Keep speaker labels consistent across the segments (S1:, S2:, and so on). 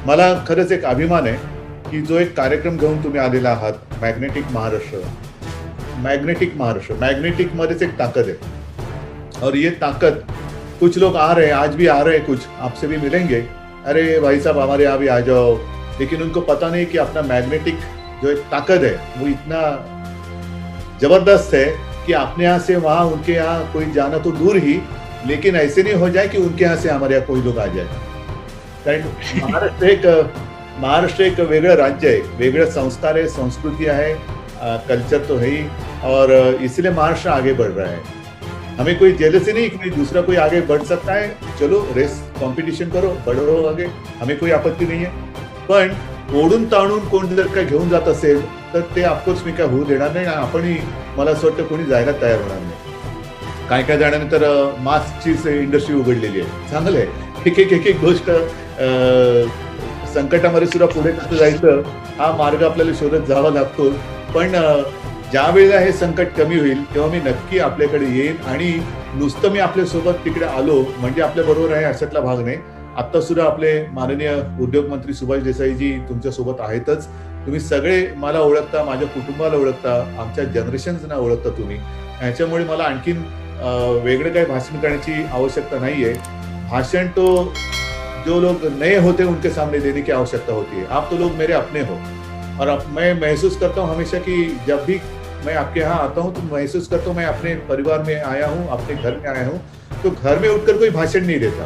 S1: मला खरंच एक अभिमान आहे की जो एक कार्यक्रम घेऊन तुम्ही आलेला आहात, magnetic Maharashtra. Magnetic Maharashtra, magnetic मध्येच एक ताकत है और ये ताकत कुछ लोग आ रहे हैं, आज भी आ रहे हैं, कुछ आपसे भी मिलेंगे, अरे भाई साहब हमारे यहाँ भी आ जाओ, लेकिन उनको पता नहीं कि अपना मैग्नेटिक जो एक ताकत है वो इतना जबरदस्त है कि अपने यहाँ से वहां उनके यहाँ कोई जाना तो दूर ही, लेकिन ऐसे नहीं हो जाए कि उनके यहाँ से हमारे यहाँ कोई लोग आ जाए. कारण महाराष्ट्र एक वेगळं राज्य आहे, वेगळे संस्कार है, संस्कृति है, कल्चर तो है ही, और इसलिए महाराष्ट्र आगे बढ़ रहा है. हमें कोई जेलसी नहीं कि दूसरा कोई आगे बढ़ सकता है, चलो रेस कॉम्पिटिशन करो, बढ़ो आगे, हमें कोई आपत्ती नाही आहे. पण ओढून ताणून कोण जर का घेऊन जात असेल तर ते ऑफकोर्स मी काय होऊ देणार नाही. आपणही मला असं वाटतं कोणी जायला तयार होणार नाही. काय काय जणांनी तर मास्कची इंडस्ट्री उघडलेली आहे, चांगलं आहे. एक एक गोष्ट संकटामध्ये सुद्धा पुढे कसं जायचं हा मार्ग आपल्याला शोधत जावा लागतो. पण ज्या वेळेला हे संकट कमी होईल तेव्हा मी नक्की आपल्याकडे येईन, आणि नुसतं मी आपल्यासोबत तिकडे आलो म्हणजे आपल्या बरोबर आहे अशातला भाग नाही. आता सुद्धा आपले माननीय उद्योग मंत्री सुभाष देसाईजी तुमच्या सोबत आहेतच. तुम्ही सगळे मला ओळखता, माझ्या कुटुंबाला ओळखता, आमच्या जनरेशन्सना ओळखता तुम्ही. ह्याच्यामुळे मला आणखीन वेगळं काही भाषण करण्याची आवश्यकता नाहीये. भाषण तो जो लोग नए होते उनके सामने देने की आवश्यकता होती है. आप तो लोग मेरे अपने हो, और मैं महसूस करता हूँ हमेशा कि जब भी मैं आपके यहाँ आता हूँ तो महसूस करता हूँ मैं अपने परिवार में आया हूँ, अपने घर में आया हूँ. तो घर में उठकर कोई भाषण नहीं देता.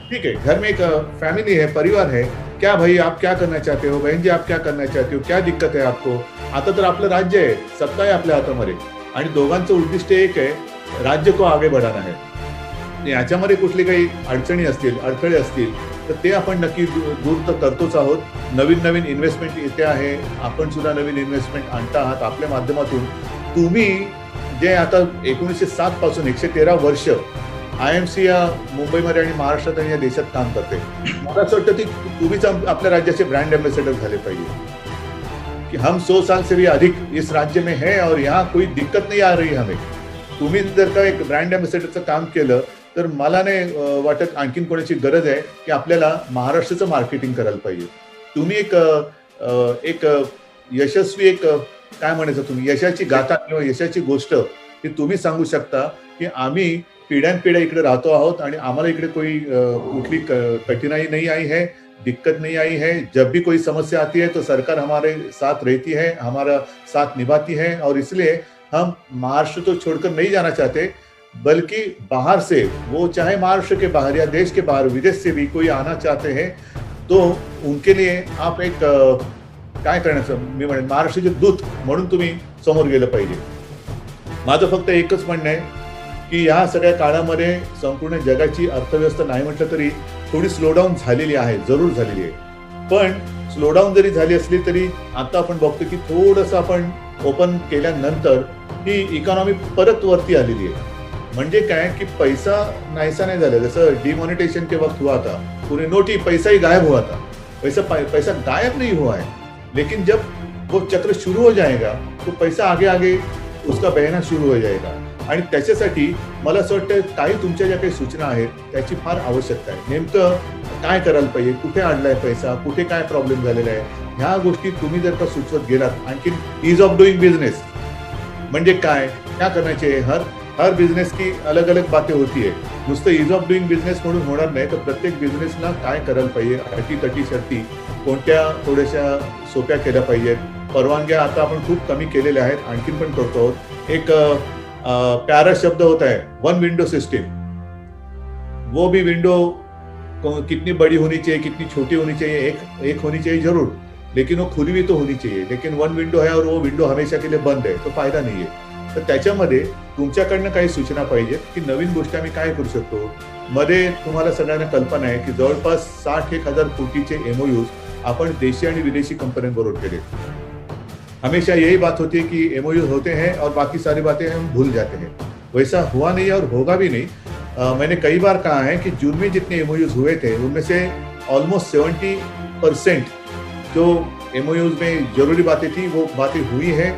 S1: ठीक है, घर में एक फैमिली है, परिवार है. क्या भाई आप क्या करना चाहते हो, बहन जी आप क्या करना चाहते हो, क्या दिक्कत है आपको. आता तर आपलं राज्य आहे, सत्ता आहे आपल्या हातामध्ये, आणि दोघांचं उद्दिष्ट एक आहे, राज्य को आगे बढ़ाना है. याच्यामध्ये कुठली काही अडचणी असतील, अडथळे असतील तर ते आपण नक्की दूर तर करतोच आहोत. नवीन नवीन इन्व्हेस्टमेंट येते आहे, आपण सुद्धा नवीन इन्व्हेस्टमेंट आणता आहात आपल्या माध्यमातून. तुम्ही जे आता 1907 पासून 113 वर्ष IMC या मुंबईमध्ये आणि महाराष्ट्रात आणि या देशात काम करते. मला असं वाटतं की तुम्हीच आपल्या राज्याचे ब्रँड एम्बेसेडर झाले पाहिजे की हम 100 साल से भी अधिक इस राज्य में है और यहाँ कोई दिक्कत नहीं आ रही हमें. तुम्ही जर का एक ब्रँड एम्बेसेडरचं काम केलं तर मला नाही वाटत आणखीन कोणाची गरज आहे की आपल्याला महाराष्ट्राचं मार्केटिंग करायला पाहिजे. तुम्ही एक यशस्वी काय म्हणायचं, तुम्ही यशाची गाथा किंवा यशाची गोष्ट ही तुम्ही सांगू शकता की आम्ही पिढ्यानपिढ्या इकडे राहतो आहोत आणि आम्हाला इकडे कोई कुठली कठिनाई नहीं आई है, दिक्कत नहीं आई है. जब भी कोई समस्या आती है तो सरकार हमारे साथ रहती है, हमारा साथ निभाती है, और इसलिए हम महाराष्ट्र तो छोड़कर नहीं जाना चाहते, बल्कि बाहर से, वो चाहे महाराष्ट्र के बाहर या देश के बाहर, विदेश से भी कोई आना चाहते हैं तो उनके लिए आप एक काय करण्याचं मी म्हणेन महाराष्ट्राचे दूत म्हणून तुम्ही समोर गेलं पाहिजे. माझं फक्त एकच म्हणणं आहे की या सगळ्या काळामध्ये संपूर्ण जगाची अर्थव्यवस्था नाही म्हटलं तरी थोडी स्लोडाऊन झालेली आहे, जरूर झालेली आहे. पण स्लोडाऊन जरी झाली असली तरी आता आपण बघतो की थोडंसं आपण ओपन केल्यानंतर ही इकॉनॉमी परत वरती आलेली आहे. म्हणजे काय की पैसा नाहीसा नाही झाला, जसं डिमॉनिटाइजेशन के वक्त हुआ था, पूरी नोटी पैसा ही गायब हुआ था. पैसा गायब नहीं हुआ है, लेकिन जब वो चक्र शुरू हो जाएगा तो पैसा आगे आगे उसका बहना शुरू हो जाएगा. आणि त्याच्यासाठी मला असं वाटतं काही तुमच्या ज्या काही सूचना आहेत त्याची फार आवश्यकता आहे. नेमकं काय करायला पाहिजे, कुठे अडलाय पैसा, कुठे काय प्रॉब्लेम झालेला आहे, ह्या गोष्टी तुम्ही जर का सुचवत गेलात. आणखी ईज ऑफ डुईंग बिझनेस म्हणजे काय करना चाहिए. हर बिझनेस की अलग अलग बातें होती है. नुसतं ईज ऑफ डुईंग बिझनेस म्हणून होणार नाही, तर प्रत्येक बिझनेसला काय करायला पाहिजे, अटी शर्ती कोणत्या थोड्याशा सोप्या केल्या पाहिजेत. परवानग्या आता आपण खूप कमी केलेल्या आहेत, आणखीन पण करतो आहोत. एक प्यारा शब्द होता है वन विंडो सिस्टम. वो भी विंडो कितनी बड़ी होनी चाहिए, कितनी छोटी होनी चाहिए, एक होनी चाहिए जरूर, लेकिन वो खुली भी तो होनी चाहिए. लेकिन वन विंडो है और वो विंडो हमेशा के लिए बंद है, तो फायदा नहीं है. तर त्याच्यामध्ये तुमच्याकडनं काही सूचना पाहिजेत की नवीन गोष्टी आम्ही काय करू शकतो. मध्ये तुम्हाला सगळ्यांना कल्पना आहे की जवळपास 60,000 कोटीचे MOUs आपण देशी आणि विदेशी कंपन्यांबरोबर केले. हमेशा यही बात होती है कि MOU होते हैं और बाकी सारी बातें हम भूल जाते हैं. वैसा हुआ नहीं और होगा भी नहीं. मैंने कई बार कहा है कि जून में जितने MOUs हुए थे उनमें से ऑलमोस्ट 70% जो MOUs में जरूरी बातें थी वो बातें हुई है.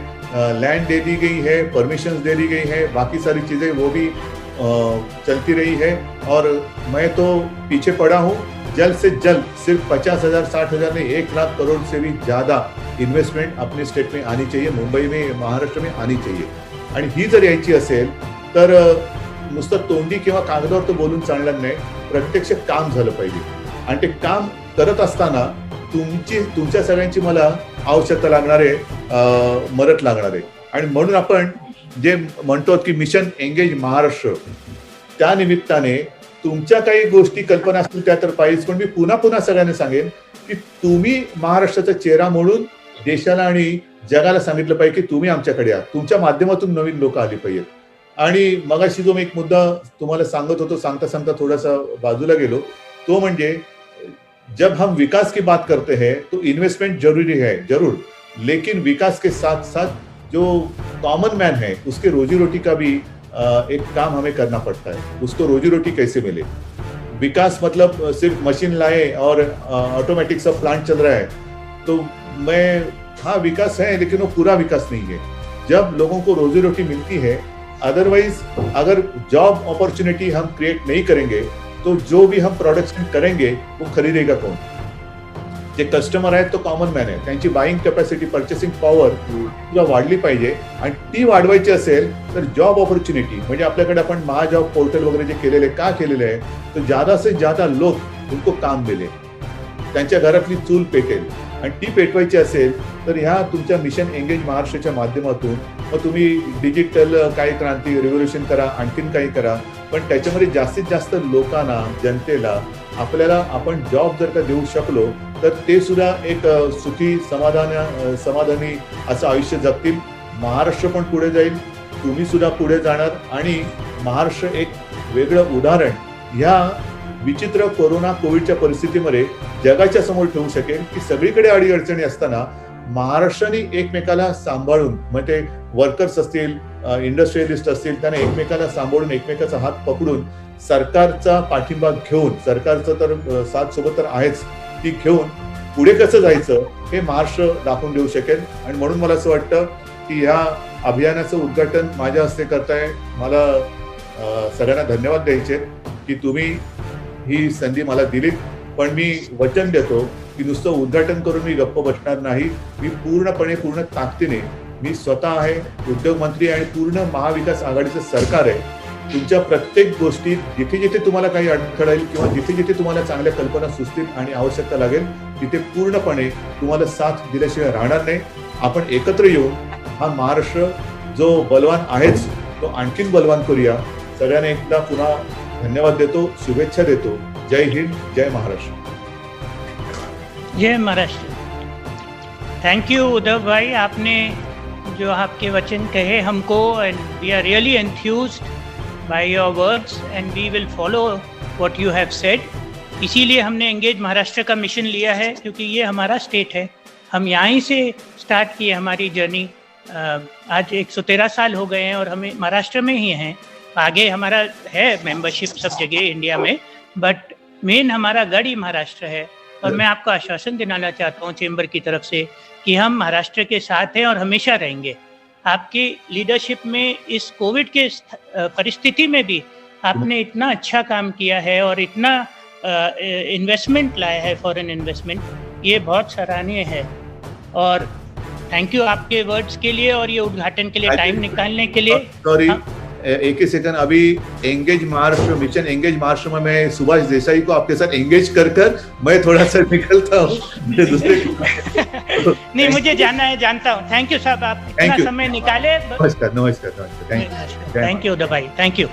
S1: लैंड दे दी गई है, परमिशंस दे दी गई है, बाकी सारी चीज़ें वो भी चलती रही है. और मैं तो पीछे पड़ा हूँ. जल्द से जल्द सिर्फ 50,000 60,000 नहीं 1 लाख करोड़ से भी ज्यादा इन्वेस्टमेंट अपने स्टेट में आनी चाहिए, मुंबई में, महाराष्ट्र में आनी चाहिए. आणि ही जर यायची असेल तर नुसतं तोंडी किंवा कागदावर तो बोलून चालणार नाही, प्रत्यक्ष काम झालं पाहिजे. आणि ते काम करत असताना तुमच्या सगळ्यांची मला आवश्यकता लागणार आहे, मदत लागणार आहे. आणि म्हणून आपण जे म्हणतो की मिशन एंगेज महाराष्ट्र, त्या निमित्ताने तुमच्या काही गोष्टी कल्पना असतील त्या तर पाहिजेच, पण मी पुन्हा सगळ्यांना सांगेन की तुम्ही महाराष्ट्राचा चेहरा म्हणून देशाला आणि जगाला सांगितलं पाहिजे की तुम्ही आमच्याकडे आहात, तुमच्या माध्यमातून नवीन लोक आली पाहिजेत. आणि मगाशी जो मी एक मुद्दा तुम्हाला सांगत होतो, सांगता थोडासा बाजूला गेलो, तो म्हणजे जब हम विकास की बात करते हैं तो इन्वेस्टमेंट जरूरी है जरूर, लेकिन विकास के साथ साथ जो कॉमन मैन है उसके रोजी रोटी का भी एक काम हमें करना पड़ता है. उसको रोजी रोटी कैसे मिले. विकास मतलब सिर्फ मशीन लाए और ऑटोमेटिक सब प्लांट चल रहा है तो हाँ विकास है लेकिन वो पूरा विकास नहीं है. जब लोगों को रोजी रोटी मिलती है, अदरवाइज अगर जॉब अपॉर्चुनिटी हम क्रिएट नहीं करेंगे तो जो भी हम प्रोडक्शन करेंगे वो खरीदेगा कौन. जे कस्टमर आहेत तो कॉमन मॅन आहे, त्यांची बाईंग कॅपॅसिटी, परचेसिंग पॉवर तुला वाढली पाहिजे. आणि ती वाढवायची असेल तर जॉब ऑपॉर्च्युनिटी म्हणजे आपल्याकडे आपण महाजॉब पोर्टल वगैरे जे केलेले का केलेले आहे, तो ज्यादा से ज्यादा लोक उनको काम मिले, त्यांच्या घरातली चूल पेटेल. आणि ती पेटवायची असेल तर ह्या तुमच्या मिशन एंगेज महाराष्ट्राच्या माध्यमातून मग तुम्ही डिजिटल काही क्रांती रिव्होल्युशन करा, आणखीन काही करा, पण त्याच्यामध्ये जास्तीत जास्त लोकांना, जनतेला आपल्याला आपण जॉब जर का देऊ शकलो तर ते सुद्धा एक सुखी समाधानी असं आयुष्य जगतील. महाराष्ट्र पण पुढे जाईल, तुम्ही सुद्धा पुढे जाणार आणि महाराष्ट्र एक वेगळं उदाहरण ह्या विचित्र कोविडच्या परिस्थितीमध्ये जगाच्या समोर ठेवू शकेल की सगळीकडे अडीअडचणी असताना महाराष्ट्राने एकमेकाला सांभाळून, मग ते वर्कर्स असतील, इंडस्ट्रियलिस्ट असतील, त्यांना एकमेकाला सांभाळून, एकमेकाचा हात पकडून, सरकारचा पाठिंबा घेऊन, सरकारचं तर साथ सोबत तर आहेच, ती घेऊन पुढे कसं जायचं हे महाराष्ट्र दाखवून देऊ शकेल. आणि म्हणून मला असं वाटतं की ह्या अभियानाचं उद्घाटन माझ्या हस्ते करताय. मला सगळ्यांना धन्यवाद द्यायचे की तुम्ही ही संधी मला दिलीत. पण मी वचन देतो की नुसतं उद्घाटन करून मी गप्प बसणार नाही. मी पूर्ण ताकदीने, मी स्वतः आहे उद्योग मंत्री आणि पूर्ण महाविकास आघाडीचं सरकार आहे. तुमच्या प्रत्येक गोष्टीत जिथे जिथे तुम्हाला काही अडथळा येईल किंवा जिथे जिथे तुम्हाला चांगल्या कल्पना सुचतील आणि आवश्यकता लागेल तिथे पूर्णपणे तुम्हाला साथ दिल्याशिवाय राहणार नाही. आपण एकत्र येऊन हा महाराष्ट्र जो बलवान आहेच तो आणखीन बलवान करूया. सगळ्यांना एकदा पुन्हा धन्यवाद देतो, शुभेच्छा देतो. जय हिंद, जय महाराष्ट्र.
S2: जय महाराष्ट्र. थैंक यू उद्धव भाई, आपने जो आपके वचन कहे हमको, and we are really enthused by your words and we will follow what you have said. इसीलिए हमने एंगेज महाराष्ट्र का मिशन लिया है क्योंकि ये हमारा स्टेट है. हम यहाँ से स्टार्ट किए हमारी जर्नी. आज 113 साल हो गए हैं और हमें महाराष्ट्र में ही हैं. आगे हमारा है मेंबरशिप सब जगह इंडिया में, बट मेन हमारा गढ़ ही महाराष्ट्र है. और मैं आपको आश्वासन दिलाना चाहता हूँ चेंबर की तरफ से कि हम महाराष्ट्र के साथ हैं और हमेशा रहेंगे. आपकी लीडरशिप में इस कोविड के परिस्थिति में भी आपने इतना अच्छा काम किया है और इतना इन्वेस्टमेंट लाया है, फॉरेन इन्वेस्टमेंट, ये बहुत सराहनीय है. और थैंक यू आपके वर्ड्स के लिए और ये उद्घाटन के लिए टाइम निकालने के लिए.
S1: सॉरी, एक ही सेकंड. अभी engage Maharashtra, mission engage Maharashtra में मैं सुभाष देसाई को आपके साथ एंगेज कर मैं थोड़ा सा निकलता हूँ दूसरे
S2: नहीं, मुझे जानना है, जानता हूँ. थैंक यू साहब, आप इतना समय निकाले.
S1: नमस्कार.
S2: थैंक यू उद्धव भाई, थैंक यू.